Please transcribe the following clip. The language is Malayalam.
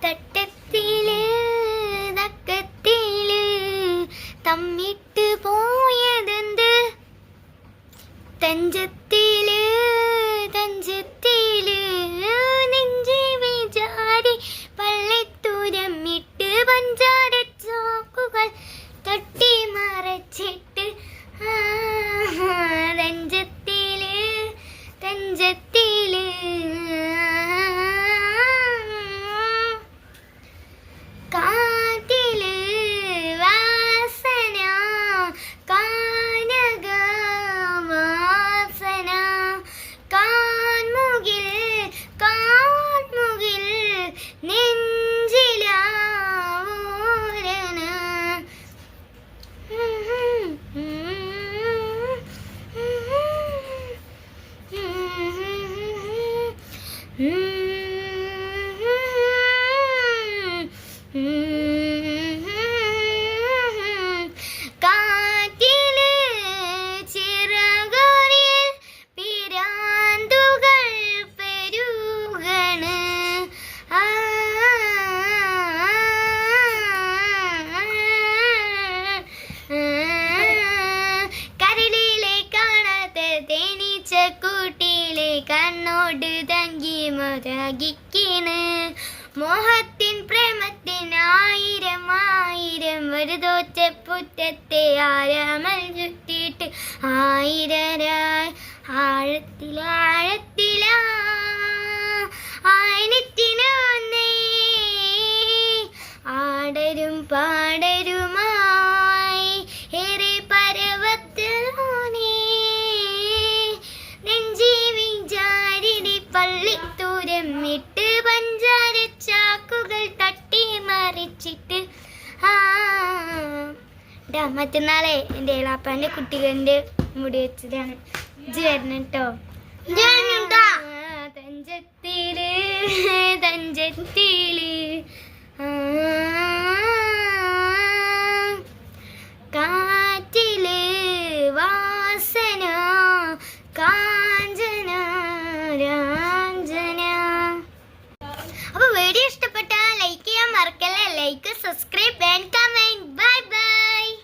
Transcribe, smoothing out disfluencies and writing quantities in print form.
തട്ടത്തില് തക്കത്തില് തമ്മിട്ട് പോയതെന്ത് തഞ്ചത്തില് തഞ്ചത്തില് നെഞ്ചി വിചാരി പള്ളിത്തൂരമിട്ട് പഞ്ചാര ചോക്കുകൾ തട്ടി മറച്ചിട്ട് തഞ്ചത്തില് തഞ്ചത്തില് കാറ്റില് വാസന കാനക വാസന കാൺമുകിൽ കാൺമുകിൽ നെഞ്ചിലാവൂരന കാറ്റില് ചിറകരിൽ പിരാന്തുകൾ പെരുകണ് കരളിലെ കാണാത്ത തേനീച്ചക്കൂട്ടിലെ കണ്ണോട് തങ്കി മുരകിക്കണ് മോഹത്തിൻ പ്രേമത്തിൻ ആയിരം ആയിരം ഒരു തോറ്റപ്പുറ്റത്തെ ആരാമൽ ചുറ്റിയിട്ട് ആയിരരായി ആഴത്തിലാഴത്തിലാ ആയിരത്തിനൊന്നേ ആടരും പാടരുമായി ഏറെ പരവത്തിലോനേ നെഞ്ചി വിചാരിടി പള്ളിത്തൂരം ഇട്ട് പഞ്ചാര ചാക്കുകൾ തട്ടി മറിച്ചിട്ട് മറ്റന്നാളെ എൻ്റെ ഏളാപ്പാൻ്റെ കുട്ടികളുടെ മുടി വെച്ചതാണ് ഇജ്ജ് വരണം കേട്ടോ തഞ്ചത്തില് തഞ്ചത്തില്